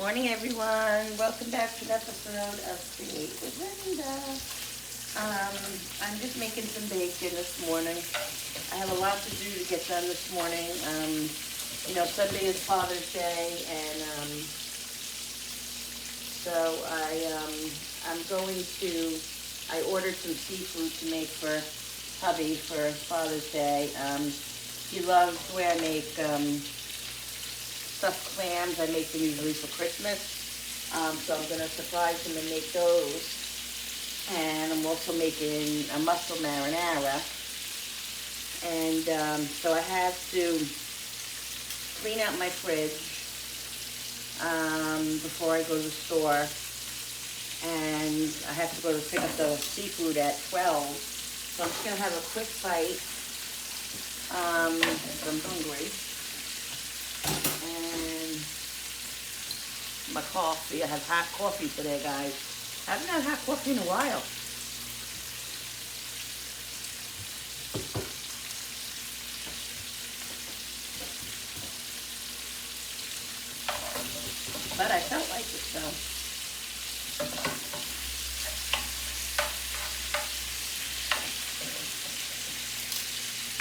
Morning, everyone. Welcome back to an episode of Create with Linda. I'm just making some bacon this morning. I have a lot to do to get done this morning. Sunday is Father's Day, and I'm going to. I ordered some seafood to make for hubby for Father's Day. He loves the way I make stuffed clams. I make them usually for Christmas. So I'm going to surprise him and make those. And I'm also making a mussel marinara. And so I have to clean out my fridge before I go to the store. And I have to go to pick up the seafood at 12. So I'm just going to have a quick bite. I'm hungry. And my coffee. I have hot coffee today, guys. I haven't had hot coffee in a while. But I felt like it, so.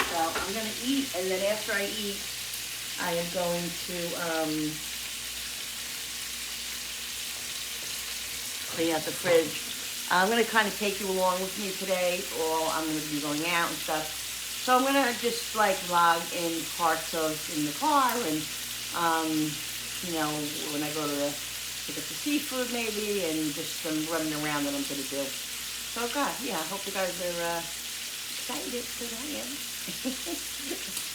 So I'm going to eat, and then after I eat, I am going to clean out the fridge. I'm going to kind of take you along with me today, or I'm going to be going out and stuff. So I'm going to just like vlog in parts of in the car, and when I go to pick up the seafood maybe, and just some running around that I'm going to do. So God, yeah, I hope you guys are excited, because I am.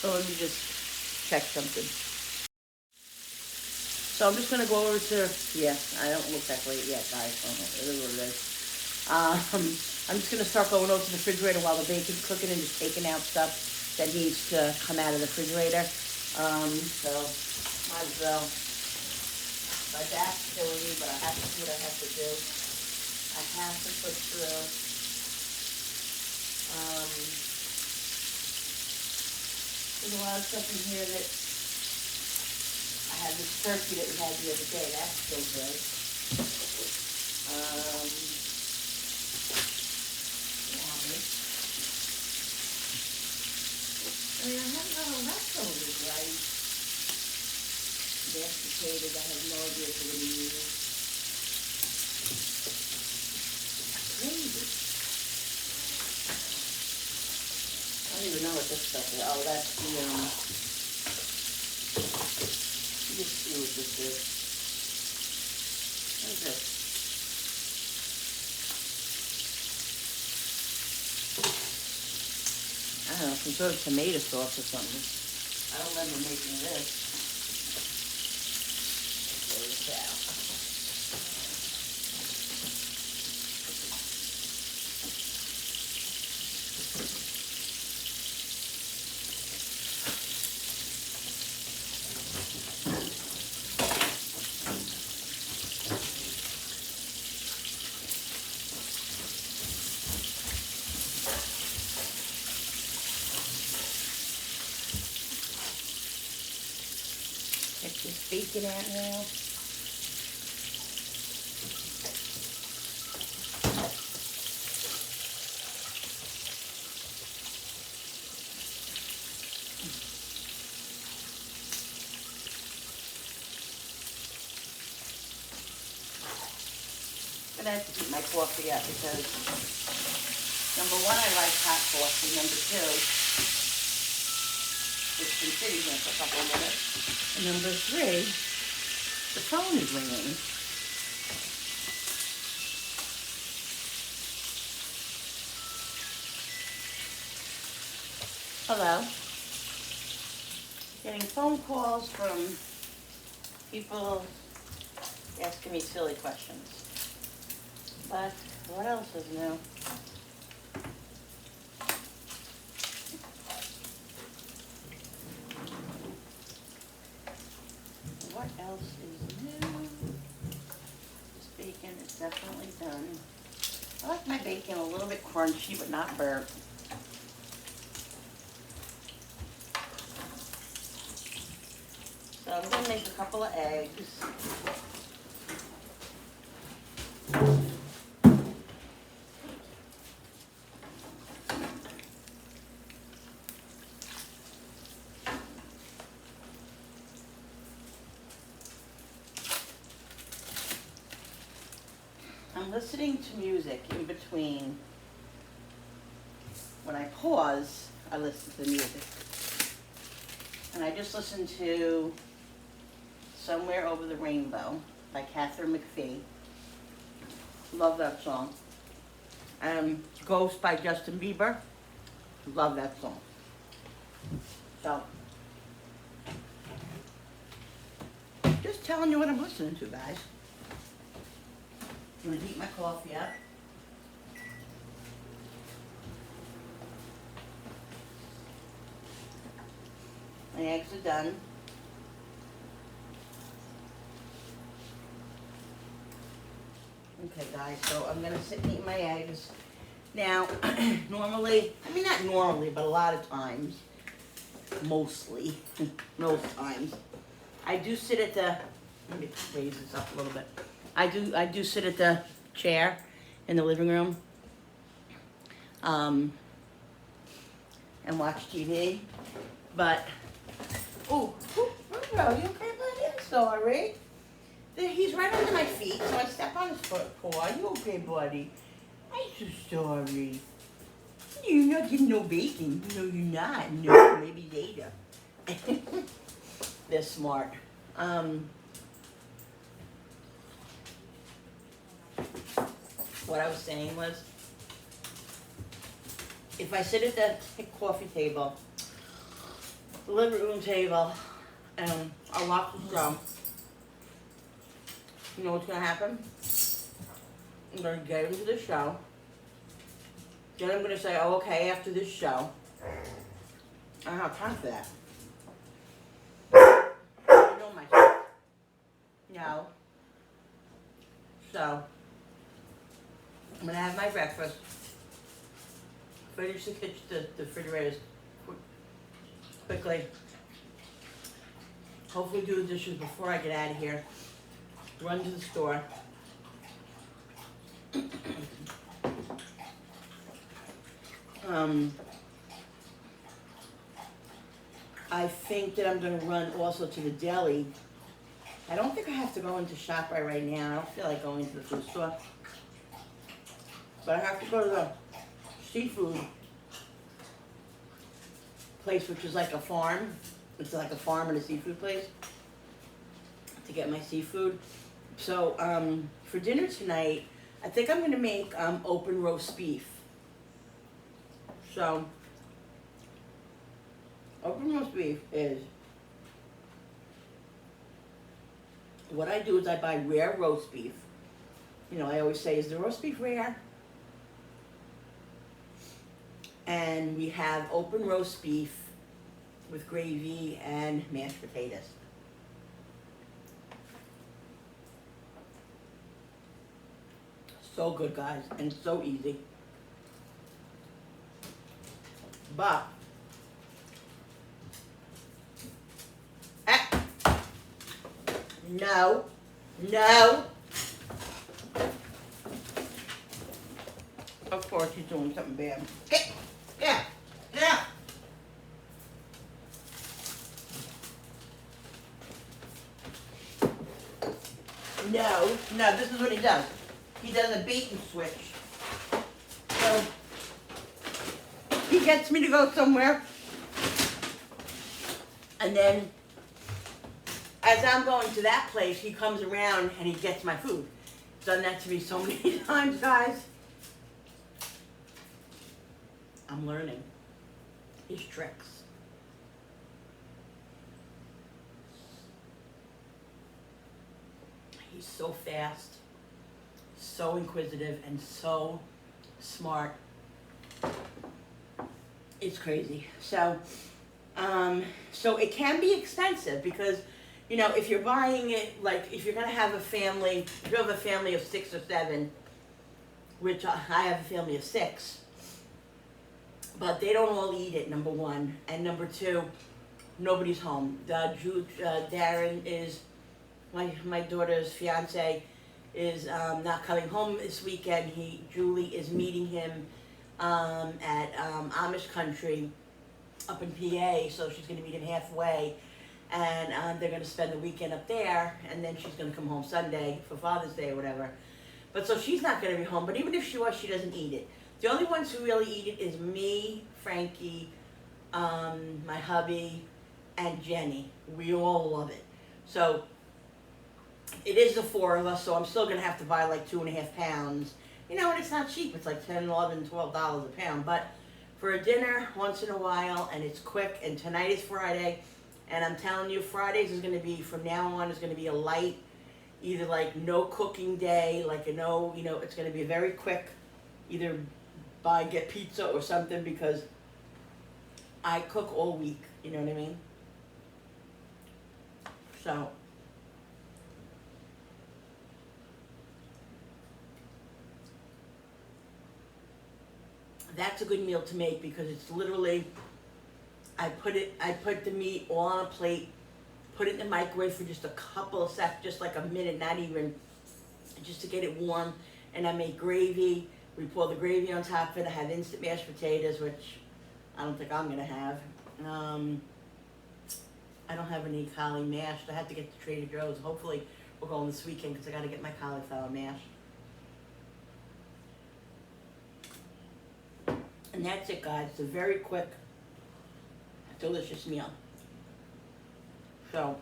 So let me just check something. So I'm just going to go over to, I don't look that great yet, guys. It is what it is. I'm just going to start going over to the refrigerator while the bacon's cooking and just taking out stuff that needs to come out of the refrigerator. So might as well. My back's killing me, but I have to do what I have to do. I have to push through. There's a lot of stuff in here that I had this turkey that we had the other day. That's still good. I have a lot of leftovers, right? Mashed potatoes, I have no idea what to use. Crazy. I don't even know what this stuff is. Oh, that's the, let's see what this is. What is this? I don't know, some sort of tomato sauce or something. I don't remember making this. Holy cow. Check this bacon out now. I'm gonna have to keep my coffee up because number one, I like hot coffee. Number two, it's been sitting here for a couple of minutes. And number three, the phone is ringing. Hello. Getting phone calls from people asking me silly questions. But what else is new? What else is new? This bacon is definitely done. I like my bacon a little bit crunchy, but not burnt. So I'm going to make a couple of eggs. I'm listening to music in between. When I pause, I listen to the music. And I just listened to Somewhere Over the Rainbow by Catherine McPhee. Love that song. Ghost by Justin Bieber. Love that song. So, just telling you what I'm listening to, guys. I'm gonna heat my coffee up. My eggs are done. Okay, guys, so I'm gonna sit and eat my eggs. Now, normally, I mean not normally, but a lot of times, mostly, most times, I do sit at the, let me raise this up a little bit. I do sit at the chair in the living room, and watch TV, but, you okay, buddy? I'm sorry. He's right under my feet, so I step on his foot paw. You okay, buddy? I'm so sorry. You're not getting no bacon. No, you're not. No, maybe later. They're smart. What I was saying was, if I sit at the coffee table, the living room table, and I watch the show, you know what's gonna happen? I'm gonna get into the show. Then I'm gonna say, oh, okay, after this show. I don't have time for that. I know myself. No. So, I'm gonna have my breakfast. Finish the kitchen, the refrigerators quickly. Hopefully do the dishes before I get out of here. Run to the store. I think that I'm going to run also to the deli. I don't think I have to go into ShopRite right now. I don't feel like going to the food store. But I have to go to the seafood place, which is like a farm. It's like a farm and a seafood place to get my seafood. So for dinner tonight, I think I'm going to make open roast beef. So, open roast beef is, what I do is I buy rare roast beef. You know, I always say, is the roast beef rare? And we have open roast beef with gravy and mashed potatoes. So good, guys, and so easy. But, no, of course he's doing something bad. Hey, yeah. No, this is what he does. He does a bait and switch. So, he gets me to go somewhere, and then as I'm going to that place, he comes around and he gets my food. He's done that to me so many times, guys. I'm learning his tricks. He's so fast, so inquisitive, and so smart. It's crazy. So it can be expensive because, you know, if you're buying it, like if you're gonna have a family, if you have a family of 6 or 7, which I have a family of 6, but they don't all eat it, number one, and number two, nobody's home. Darren is, my daughter's fiance, is not coming home this weekend. Julie is meeting him at Amish country up in PA, so she's going to meet him halfway, and they're going to spend the weekend up there, and then she's going to come home Sunday for Father's Day or whatever. But so she's not gonna be home. But even if she was, she doesn't eat it. The only ones who really eat it is me, Frankie, my hubby, and Jenny. We all love it. So it is the four of us, so I'm still gonna have to buy like 2.5 pounds. You know, and it's not cheap. It's like $10, $11, $12 a pound. But for a dinner once in a while, and it's quick. And tonight is Friday, and I'm telling you, Fridays is gonna be, from now on, is gonna be a light, either like no cooking day, like a no, you know, it's gonna be a very quick, either get pizza or something, because I cook all week. You know what I mean? So. That's a good meal to make, because it's literally, I put the meat all on a plate, put it in the microwave for just a couple of seconds, just like a minute, not even, just to get it warm, and I make gravy. We pour the gravy on top of it. I have instant mashed potatoes, which I don't think I'm gonna have. I don't have any cauli mashed. I have to get to Trader Joe's. Hopefully we're going this weekend, because I gotta get my cauliflower mashed. And that's it, guys. It's a very quick, delicious meal. So,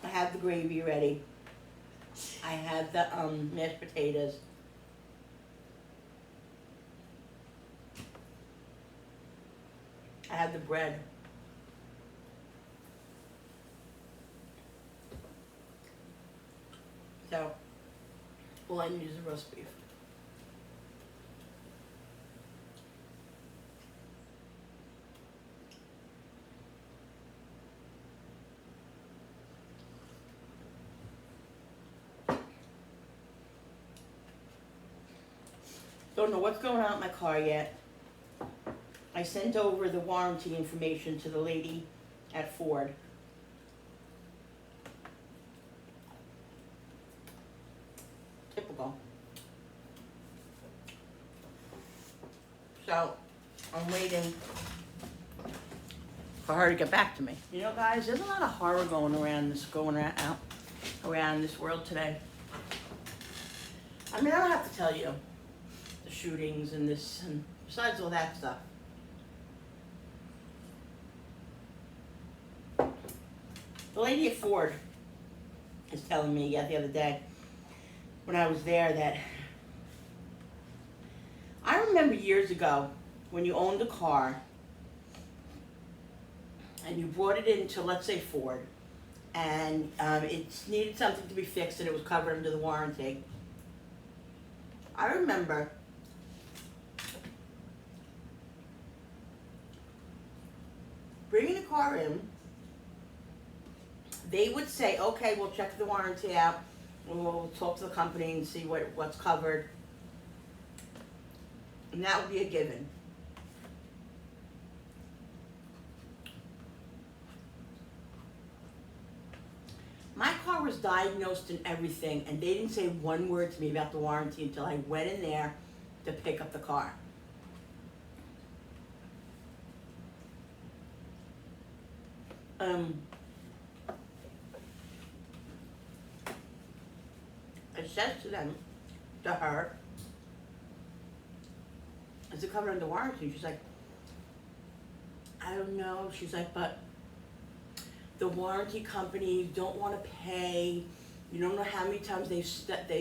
I have the gravy ready. I have the mashed potatoes. I have the bread. So, all I need is a roast beef. Don't know what's going on with my car yet. I sent over the warranty information to the lady at Ford. Typical. So, I'm waiting for her to get back to me. You know, guys, there's a lot of horror going around this world today. I mean, I don't have to tell you the shootings and this, and besides all that stuff. The lady at Ford is telling me the other day when I was there that I remember years ago when you owned a car and you brought it into, let's say, Ford, and it needed something to be fixed and it was covered under the warranty. I remember bringing the car in. They would say, okay, we'll check the warranty out, we'll talk to the company and see what's covered. And that would be a given. My car was diagnosed and everything, and they didn't say one word to me about the warranty until I went in there to pick up the car. I said to them, to her, is it covered under warranty? She's like, I don't know. She's like, but the warranty company don't want to pay. You don't know how many times they've stiffed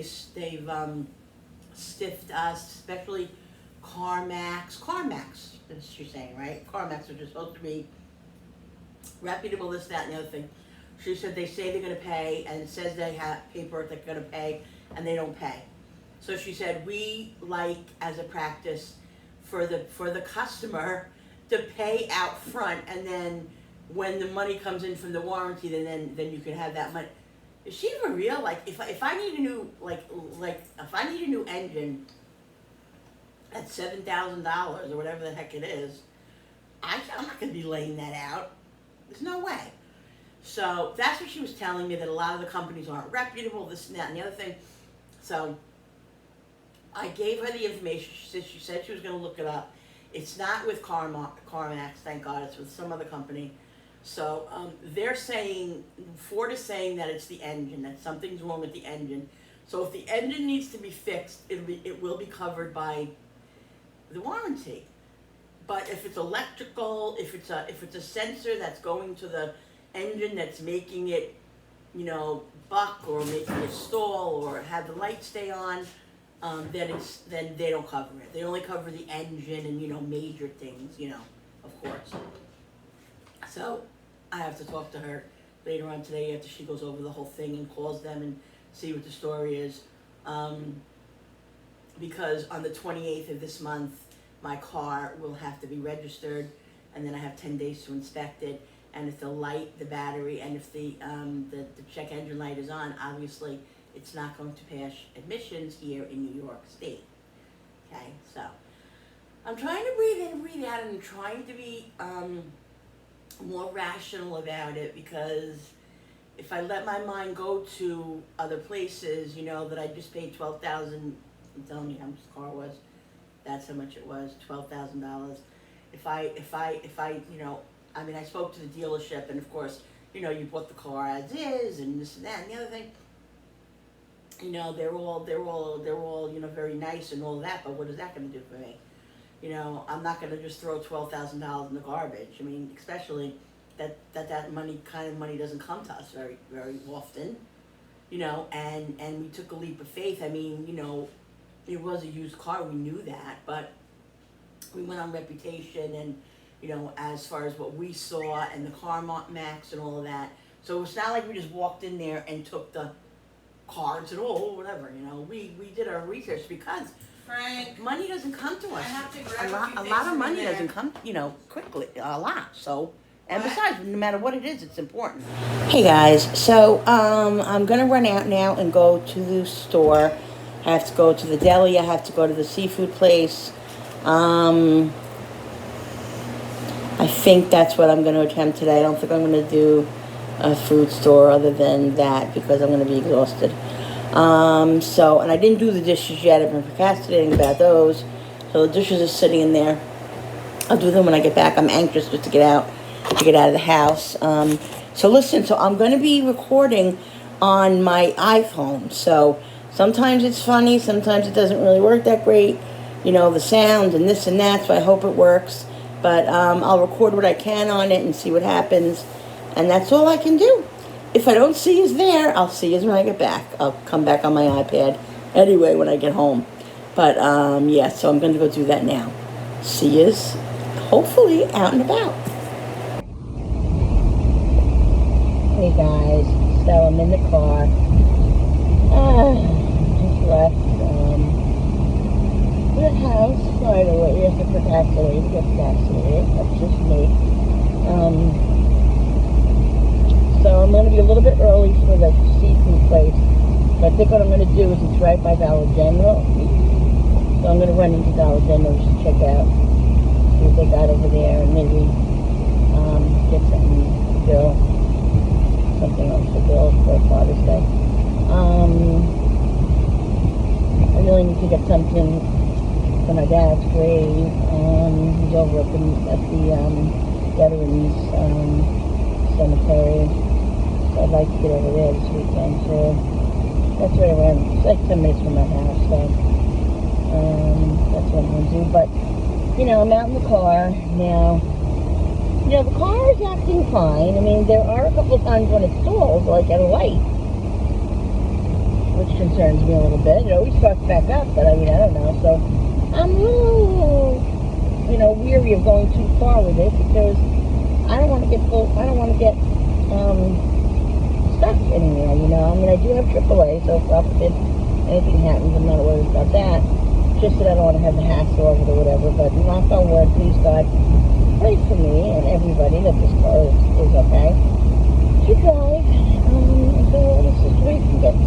us, especially CarMax. CarMax, as she's saying, right? CarMax, which is supposed to be reputable, this, that, and the other thing. She said they say they're going to pay, and it says they have paperwork they're going to pay, and they don't pay. So she said, we like, as a practice, for the customer to pay out front, and then when the money comes in from the warranty, then you can have that money. Is she even real? Like, if I need a new if I need a new engine at $7,000 or whatever the heck it is, I'm not going to be laying that out. There's no way. So that's what she was telling me, that a lot of the companies aren't reputable, this and that and the other thing. So I gave her the information. She said she was going to look it up. It's not with CarMax, thank God. It's with some other company. So they're saying, Ford is saying that it's the engine, that something's wrong with the engine. So if the engine needs to be fixed, it will be covered by the warranty. But if it's electrical, if it's a sensor that's going to the engine that's making it, buck or making it stall or have the light stay on, then they don't cover it. They only cover the engine and major things, of course. So I have to talk to her later on today after she goes over the whole thing and calls them and see what the story is. Because on the 28th of this month, my car will have to be registered, and then I have 10 days to inspect it. And if the light, the battery, and if the check engine light is on, obviously it's not going to pass admissions here in New York State. Okay, so I'm trying to breathe in and breathe out, and I'm trying to be more rational about it, because if I let my mind go to other places, that I just paid $12,000, I'm telling you how much the car was. That's how much it was, $12,000. If I, I spoke to the dealership, and of course, you bought the car as is, and this and that, and the other thing. They're all, very nice and all that, but what is that going to do for me? I'm not going to just throw $12,000 in the garbage. I mean, especially that money doesn't come to us very, very often. And we took a leap of faith. I mean, it was a used car, we knew that, but we went on reputation and, as far as what we saw and the CarMax and all of that. So it's not like we just walked in there and took the cards and whatever, we did our research, because Frank, money doesn't come to us. I have to grab a lot of money doesn't come, quickly, a lot. So, and besides, no matter what it is, it's important. Hey guys, so I'm gonna run out now and go to the store. I have to go to the deli. I have to go to the seafood place. I think that's what I'm going to attempt today. I don't think I'm going to do a food store other than that, because I'm going to be exhausted. And I didn't do the dishes yet. I've been procrastinating about those. So the dishes are sitting in there. I'll do them when I get back. I'm anxious just to get out of the house. So I'm going to be recording on my iPhone. So sometimes it's funny, sometimes it doesn't really work that great, the sound and this and that, so I hope it works. But I'll record what I can on it and see what happens, and that's all I can do. If I don't see you there, I'll see you when I get back. I'll come back on my iPad anyway when I get home. But so I'm going to go do that now. See you, hopefully, out and about. Hey guys, so I'm in the car. Just left the house right away. Yes, I procrastinated. That's just me. So I'm going to be a little bit early for the seafood place. But I think what I'm going to do is it's right by Dollar General. So I'm going to run into Dollar General just to check out, see what they got over there, and maybe get something to Bill. Something else for Bill for Father's Day. I really need to get something for my dad's grave. He's over at the Veterans Cemetery. So I'd like to get over there this weekend. So that's right around, it's like 10 minutes from my house. So that's what I'm going to do. But, I'm out in the car now. The car is acting fine. I mean, there are a couple of times when it stalls, like at a light, which concerns me a little bit. It always starts back up, but I don't know. So I'm a little, weary of going too far with it, because I don't want to get stuck anywhere, I do have AAA, so if anything happens, I'm not worried about that. Just that I don't want to have the hassle of it or whatever, but knock on wood, please God, pray for me and everybody that this car is okay to drive, so the situation gets,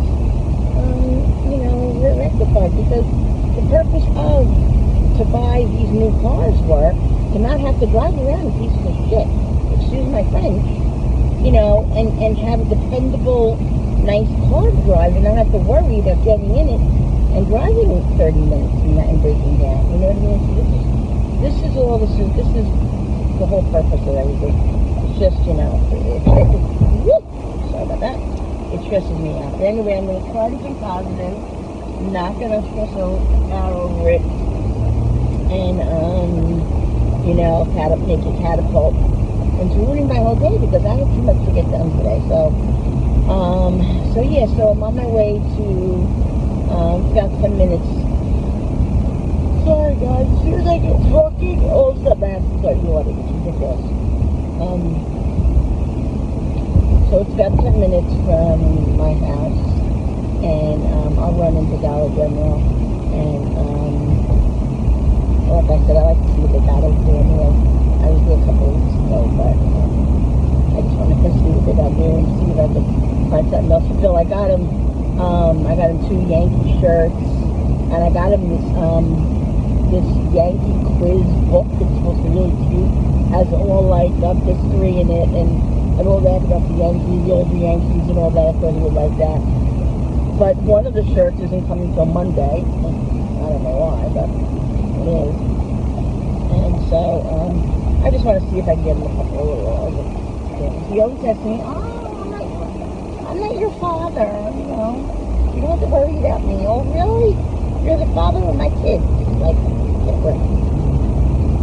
rectified, because the purpose to buy these new cars were to not have to drive around in pieces of shit, excuse my French, and have a dependable, nice car to drive and not have to worry about getting in it and driving 30 minutes and breaking down, you know what I mean? So this is the whole purpose of everything. It's just, sorry about that. It stresses me out. But anyway, I'm going to try to be positive. I'm not going to stress out over it. And, make it catapult into ruining my whole day because I have too much to get done today. So I'm on my way to, about 10 minutes. Sorry guys, as soon as I get talking, all of a sudden I have to start yawning. It's ridiculous. So it's about 10 minutes from my house, and I'll run into Dollar General, and like I said, I like to see what they got over there anyway. I was there a couple of weeks ago, but I just want to see what they got there and see if I can find something else to fill. I got him 2 Yankee shirts, and I got him this Yankee quiz book. It's supposed to be really cute. Has all like history in it and all that about the Yankees, the older Yankees and all that. I thought he would like that. But one of the shirts isn't coming till Monday. I don't know why, but it is. And so I just want to see if I can get him a couple of little things. He always says to me, I'm not your father, you don't have to worry about me. Oh, really? You're the father of my kids. Like, get ready.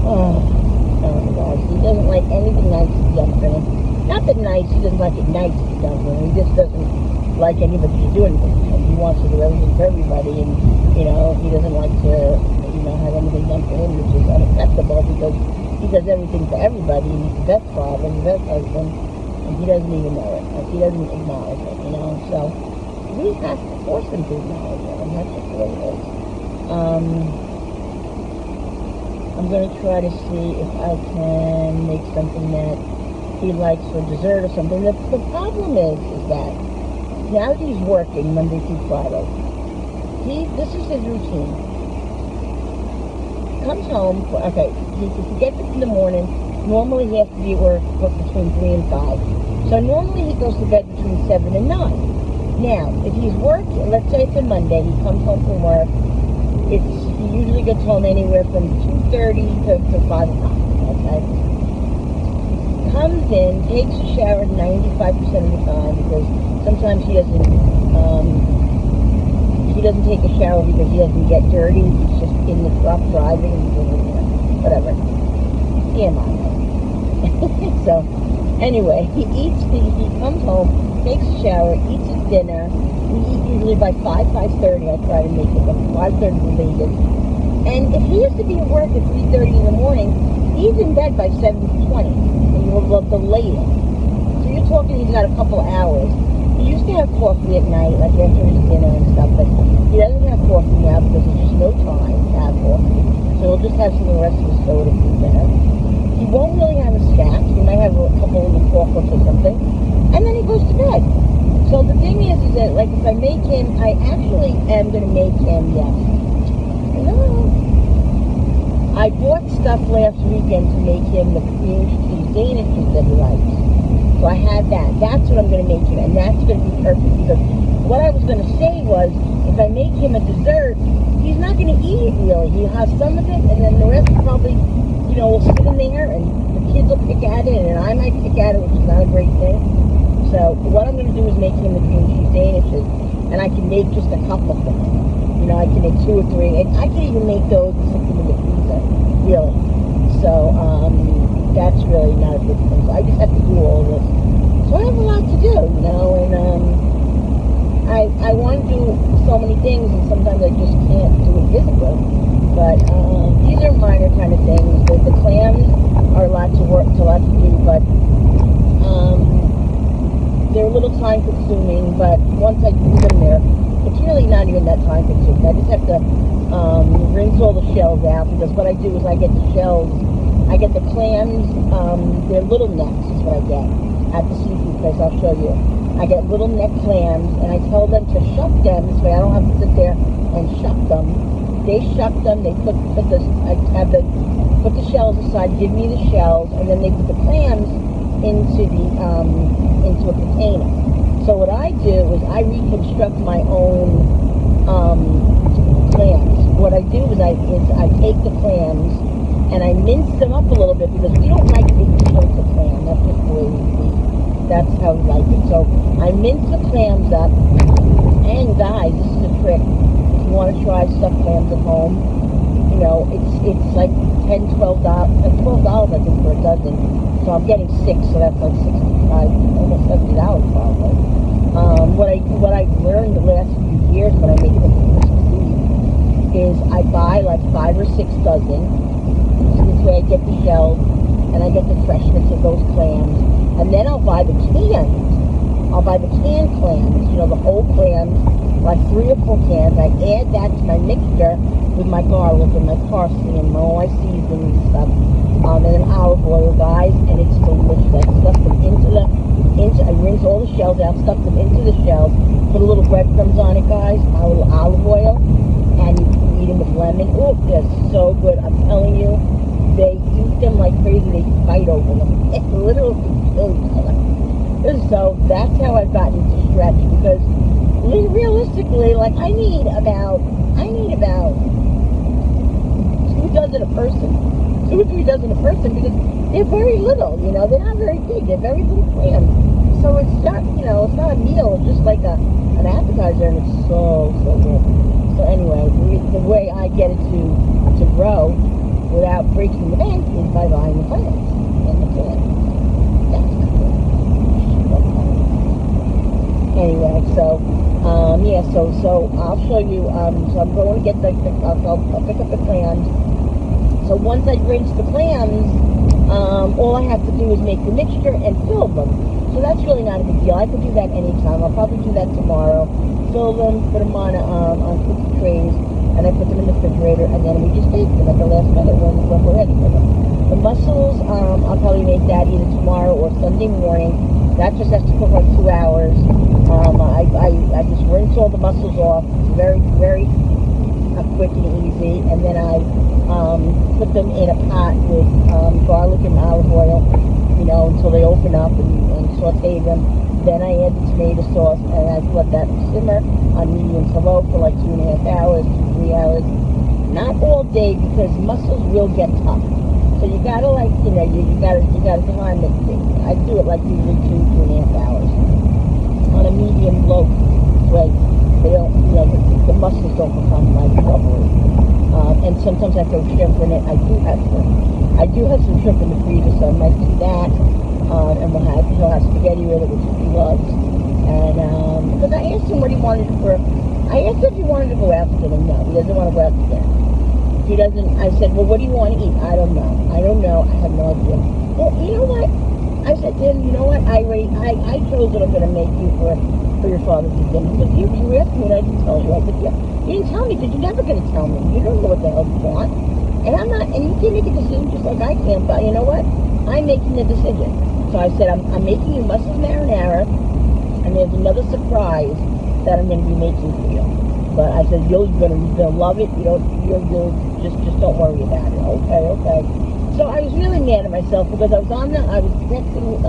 Oh, gosh. He doesn't like anything nice to be done for him. Not that nice, he doesn't like it nice to be done for him. He just doesn't like anybody to do anything for him. He wants to do everything for everybody, and, he doesn't like to, have anything done for him, which is unacceptable because he does everything for everybody, and he's the best father, and the best husband, and he doesn't even know it. Like, he doesn't acknowledge it, So, we have to force him to acknowledge it, and that's just the way it is. I'm going to try to see if I can make something that he likes for dessert or something. The problem is that now that he's working Monday through Friday, this is his routine. Comes home, he gets up in the morning. Normally he has to be at work between 3 and 5. So normally he goes to bed between 7 and 9. Now, if he's working, let's say it's a Monday, he comes home from work, he usually gets home anywhere from 2:30 to 5 o'clock, okay? Comes in, takes a shower 95% of the time because sometimes he doesn't take a shower because he doesn't get dirty. He's just in the truck driving and whatever. TMI. So, anyway, he comes home, takes a shower, eats his dinner. We eat usually by 5:30. I try to make it by 5:30 the latest. And if he has to be at work at 3:30 in the morning, he's in bed by 7:20. And you'll love the latest. So you're talking he's got a couple of hours. He used to have coffee at night, like after his dinner and stuff, but he doesn't have coffee now because there's just no time to have coffee. So he'll just have some of the rest of his soda for dinner. He won't really have a snack. He might have a couple of little chocolates or something. And then he goes to bed. So the thing is that, like, if I make him, I actually am going to make him, yes. Hello? I bought stuff last weekend to make him the cream cheese danishes that he likes. So I had that. That's what I'm going to make him, and that's going to be perfect because what I was going to say was, if I make him a dessert, he's not going to eat it really. He'll have some of it, and then the rest probably, will sit in there, and the kids will pick at it, and I might pick at it, which is not a great thing. So what I'm going to do is make him the cream cheese danishes, and I can make just a couple of them. I can make 2 or 3, and I can even make those and stick them in the freezer, really. So that's really not a big thing. So I just have to do all this. So I have a lot to do, and I want to do so many things, and sometimes I just can't do it physically. But these are minor kind of things. The clams are a lot to do, but they're a little time consuming. But once I do them, it's really not even that time consuming. I just have to rinse all the shells out because what I do is I get the shells. I get the clams, they're little necks is what I get at the seafood place. I'll show you. I get little neck clams, and I tell them to shuck them this way I don't have to sit there and shuck them. They shuck them, they put the shells aside, give me the shells, and then they put the clams into a container. So what I do is I reconstruct my own clams. What I do is I take the clams and I mince them up a little bit because we don't like big chunks of clam. That's just the way that's how we like it. So I mince the clams up, and guys, this is a trick. If you want to try stuffed clams at home, you know, it's like $10, $12, like $12 I think for a dozen. So I'm getting 6, so that's like 65, almost $70 probably. What I learned the last few years when I make them for Christmas Eve is I buy like 5 or 6 dozen. So this way I get the shells and I get the freshness of those clams. And then I'll buy the cans. I'll buy the canned clams, you know, the whole clams, like 3 or 4 cans. I add that to my mixture with my garlic and my parsley and all my seasoning and stuff. And then olive oil, guys, and it's delicious. I stuff them I rinse all the shells out, stuff them into the shells, put a little breadcrumbs on it, guys, a little olive oil, and you can eat them with lemon. Oh, they're so good. I'm telling you, they eat them like crazy. They fight over them. It literally kills them. So that's how I've gotten to stretch, because realistically, like I need about 2 dozen a person, 2 or 3 dozen a person, because they're very little, you know, they're not very big, they're very little clams. So it's not, you know, it's not a meal, it's just like an appetizer, and it's so good. So anyway, the way I get it to grow without breaking the bank is by buying the plants and the can. That's cool. Anyway, so yeah, so I'll show you. So I'm going to get I'll pick up the clams. So once I rinse the clams, all I have to do is make the mixture and fill them. So that's really not a big deal. I could do that anytime. I'll probably do that tomorrow. Fill them, put them on cookie trays, and I put them in the refrigerator, and then we just bake them at the last minute when we're ready for them. The mussels, I'll probably make that either tomorrow or Sunday morning. That just has to cook like 2 hours. I just rinse all the mussels off. It's very, very quick and easy, and then I put them in a pot with garlic and olive oil, you know, until they open up, and saute them. Then I add the tomato sauce, and I let that simmer on medium to low for like 2.5 hours, 2 to 3 hours. Not all day, because mussels will get tough. So you gotta, like, you know, you gotta time it. I do it like usually 2.5 hours on a medium low flame. They don't, you know, the mussels don't become like rubbery. And sometimes I throw shrimp in it. I do have some shrimp in the freezer, so I might do that. And he'll have spaghetti with it, which he loves. And because I asked him what he wanted for. I asked him if he wanted to go out to dinner. No, he doesn't want to go out to dinner. He doesn't. I said, well, what do you want to eat? I don't know. I have no idea. Well, you know what? I said to him, you know what? I chose what I'm going to make you for your father's dinner. But you asked me and I didn't tell you. I said, yeah, you didn't tell me because you're never going to tell me. You don't know what the hell you want. And I'm not, and you can make a decision just like I can, but you know what? I'm making the decision. So I said, I'm making you mussels marinara, and there's another surprise that I'm going to be making for you. But I said, you're gonna love it. You'll just don't worry about it. Okay. So I was really mad at myself because I was texting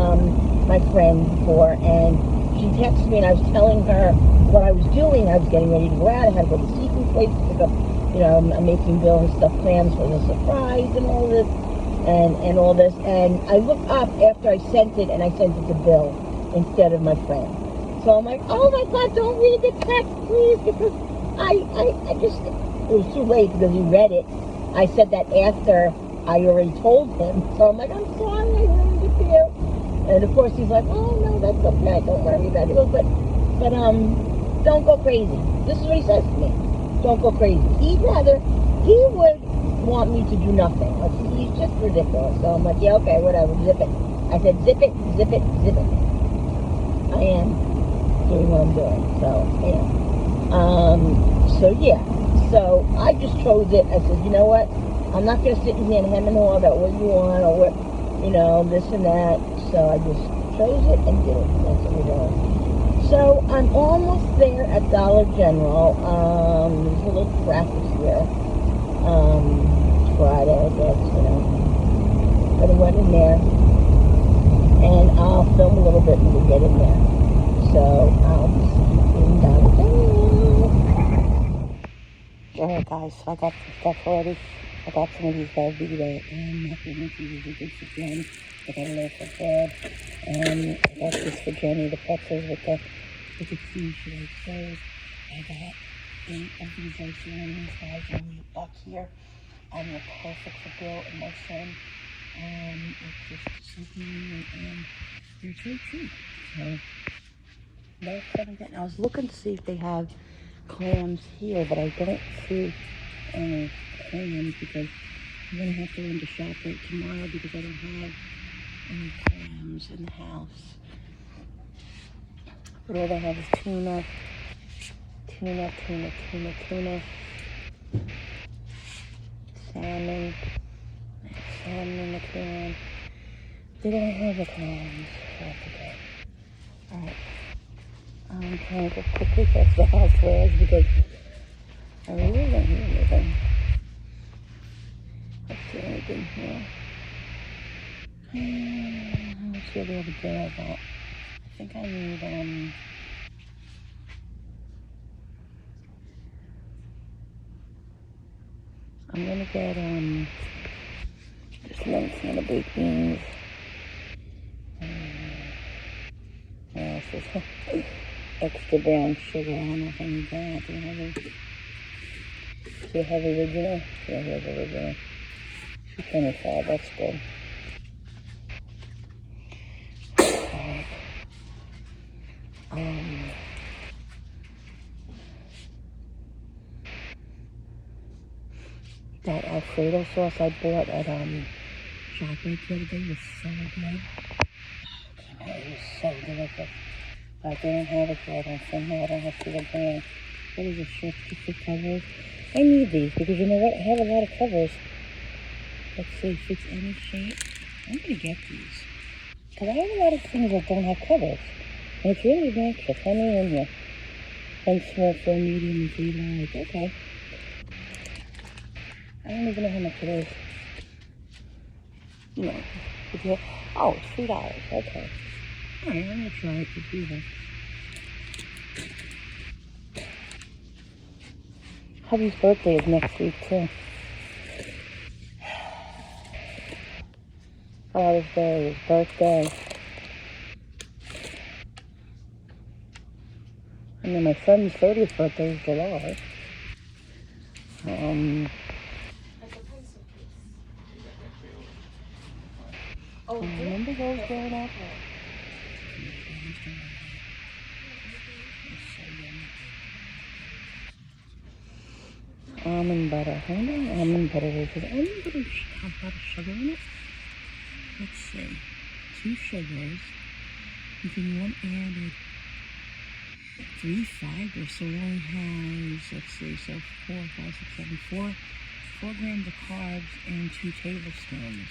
my friend before, and she texted me, and I was telling her what I was doing. I was getting ready to go out. I had to go to the seafood place to pick up, you know, I'm making Bill and stuffed clams for the surprise and all this, and all this. And I looked up after I sent it, and I sent it to Bill instead of my friend. So I'm like, oh my God, don't read the text, please, because I just, it was too late because he read it. I said that after I already told him. So I'm like, I'm sorry, I ruined it for you. And of course he's like, oh no, that's okay, don't worry about it. He goes, but don't go crazy. This is what he says to me. Don't go crazy. He would want me to do nothing. Like, he's just ridiculous. So I'm like, yeah, okay, whatever, zip it. I said, zip it. I am doing what I'm doing. So, yeah. So I just chose it. I said, you know what? I'm not going to sit here and hem and haw about what you want or what, you know, this and that. So I just chose it and did it. That's what we're doing. So I'm almost there at Dollar General. There's a little traffic here. Friday, I guess, you know. But I went in there. And I'll film a little bit when we get in there. So I'll be in Dollar General. Alright guys, so I got some stuff ready. I got some of these Velveeta and macaroni and cheese. These are good for Jen. I got a loaf of bread. I got this for Jenny, the pretzels with the cheese. She likes those. I got 8 of these like surroundings, guys. Only $1 here. And they're perfect for Bill and my son. It's just something and they're so cheap. So that's what I'm getting. I was looking to see if they have clams here, but I don't see any clams because I'm gonna have to run to ShopRite tomorrow because I don't have any clams in the house. But all they have is tuna, salmon in the can. They don't have the clams, so that's okay. Alright. I'm trying to go quickly past the housewares because I really don't need anything. Let's see anything here. How much did the other day I got? I think I need, I'm gonna get, just one can of baked beans. What else is extra brown sugar? I don't know if I need that. Do you have original? Yeah, here's original. $2.25, that's good. That Alfredo sauce I bought at ShopRite the other day was so good. It was so delicious. But they don't have it here. I don't think. No, I don't have to the brand. What is it? Shirts to fit covers. I need these because you know what? I have a lot of covers. Let's see, fits any shape. I'm gonna get these because I have a lot of things that don't have covers, and it's really obnoxious. How many in here? 1 small, 4 medium, and 3 large. Okay. I don't even know how much it is. No. Oh, it's $3. Okay. Alright, I'm gonna try it to see that. Hubby's birthday is next week too. Father's Day, his birthday. And then my son's 30th birthday is July. Remember those growing up? Almond butter. I wonder what almond butter is. Does almond butter have a lot of sugar in it? Let's see. 2 sugars. If you want added 3 fiber, so it only has, let's see, so 4, 5, 6, 7, 4 grams of carbs and 2 tablespoons.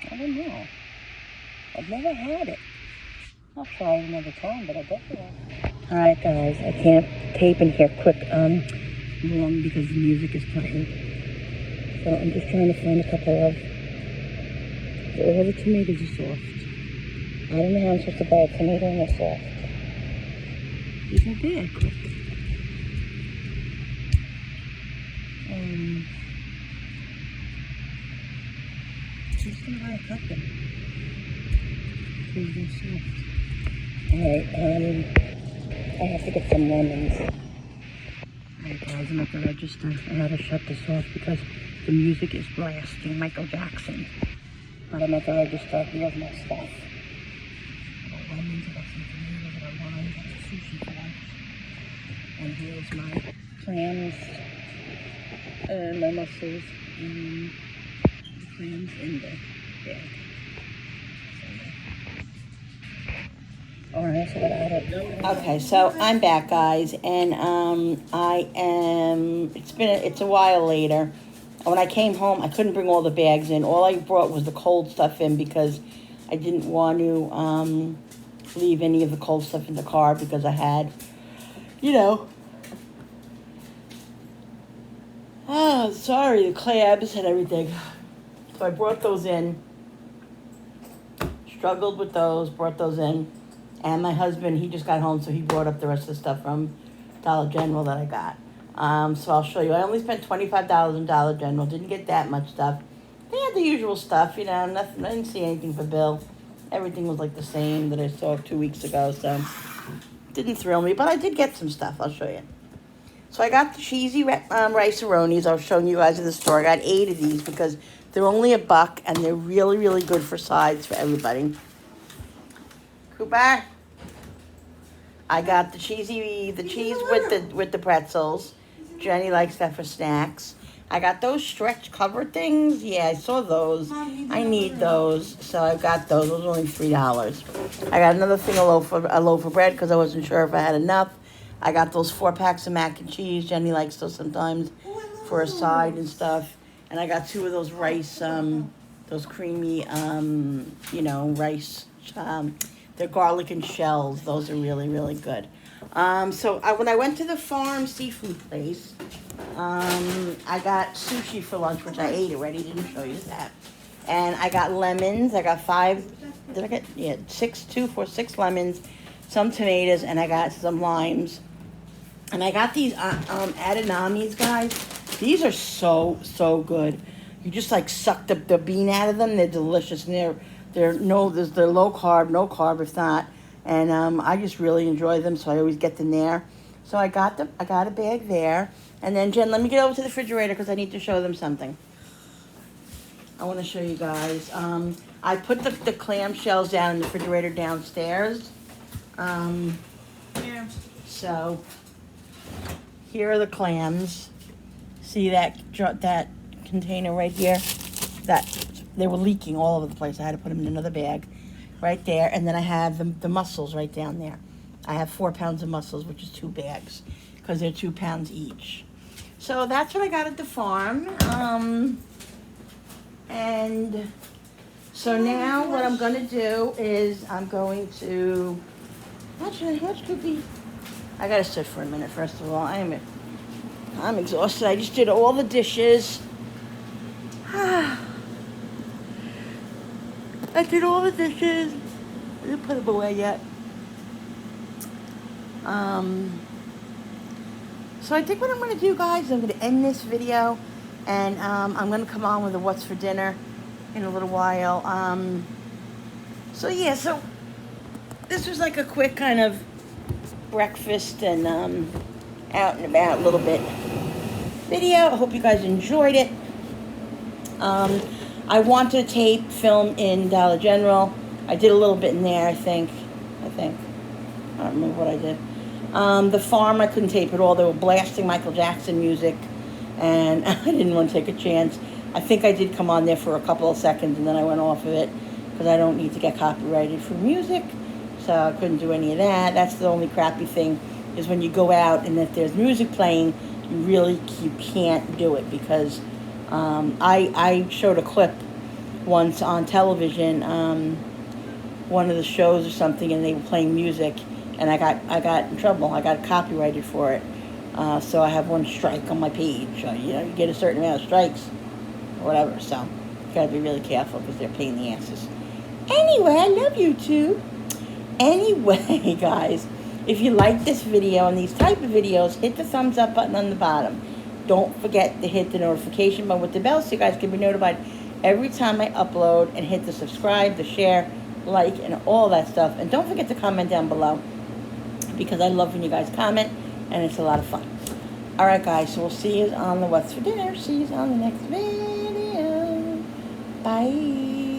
I don't know. I've never had it. I'll try it another time, but I definitely will. Alright guys, I can't tape in here quick long because the music is playing. So I'm just trying to find a couple of, all the tomatoes are soft. I don't know how I'm supposed to buy a tomato and they're soft. These are bad quick. I'm just gonna buy a couple. Because they're soft. Alright, I have to get some lemons. Alright guys, I'm at the register. I had to shut this off because the music is blasting Michael Jackson. But I'm at the register. Here's my stuff. I got lemons, I got some tomatoes, I got lime, I got sushi for lunch. And here's my clams, and my mussels, and the clams in the bag. Alright, so okay, so I'm back, guys, and it's a while later. When I came home, I couldn't bring all the bags in. All I brought was the cold stuff in because I didn't want to leave any of the cold stuff in the car because I had, the clams and everything. So I brought those in, struggled with those, brought those in. And my husband, he just got home, so he brought up the rest of the stuff from Dollar General that I got. So I'll show you. I only spent $25 in Dollar General. Didn't get that much stuff. They had the usual stuff, you know, nothing. I didn't see anything for Bill. Everything was like the same that I saw 2 weeks ago, so didn't thrill me. But I did get some stuff. I'll show you. So I got the cheesy rice-a-ronis. I was showing you guys in the store. I got 8 of these because they're only $1 and they're really, really good for sides for everybody. Cooper. I got the cheese with the pretzels. Jenny likes that for snacks. I got those stretch cover things. Yeah, I saw those. I need those, so I got those. Those were only $3. I got another thing, a loaf of bread, because I wasn't sure if I had enough. I got those 4 packs of mac and cheese. Jenny likes those sometimes for a side and stuff. And I got 2 of those rice, those creamy, rice. They're garlic and shells. Those are really, really good. So when I went to the farm seafood place, I got sushi for lunch, which I ate already. Didn't show you that. And I got lemons. I got 5. Did I get? Yeah, 6 lemons, some tomatoes, and I got some limes. And I got these adinamis, guys. These are so good. You just like suck the bean out of them. They're delicious, and they're low carb, no carb if not. And I just really enjoy them, so I always get them there. So I got a bag there. And then, Jen, let me get over to the refrigerator because I need to show them something. I want to show you guys. I put the clam shells down in the refrigerator downstairs. So here are the clams. See that container right here? They were leaking all over the place. I had to put them in another bag right there. And then I have the mussels right down there. I have 4 pounds of mussels, which is 2 bags because they're 2 pounds each. So that's what I got at the farm. And so now what I'm going to do is I'm going to... Watch Cookie. I got to sit for a minute, first of all. I'm exhausted. I just did all the dishes. I did all the dishes. I didn't put them away yet. So I think what I'm going to do, guys, I'm going to end this video. And I'm going to come on with a what's for dinner in a little while. So this was like a quick kind of breakfast and out and about a little bit video. I hope you guys enjoyed it. I wanted to film in Dollar General. I did a little bit in there, I think. I don't remember what I did. The farm, I couldn't tape it all. They were blasting Michael Jackson music, and I didn't want to take a chance. I think I did come on there for a couple of seconds, and then I went off of it, because I don't need to get copyrighted for music, so I couldn't do any of that. That's the only crappy thing, is when you go out, and if there's music playing, you can't do it, because I showed a clip once on television, one of the shows or something, and they were playing music, and I got in trouble. I got copyrighted for it. So I have 1 strike on my page. You get a certain amount of strikes or whatever. So you gotta be really careful because they're a pain in the asses. Anyway, I love you too. Anyway, guys, if you like this video and these type of videos, hit the thumbs up button on the bottom. Don't forget to hit the notification button with the bell so you guys can be notified every time I upload, and hit the subscribe, the share, like, and all that stuff. And don't forget to comment down below, because I love when you guys comment, and it's a lot of fun. Alright guys, so we'll see you on the What's for Dinner. See you on the next video. Bye.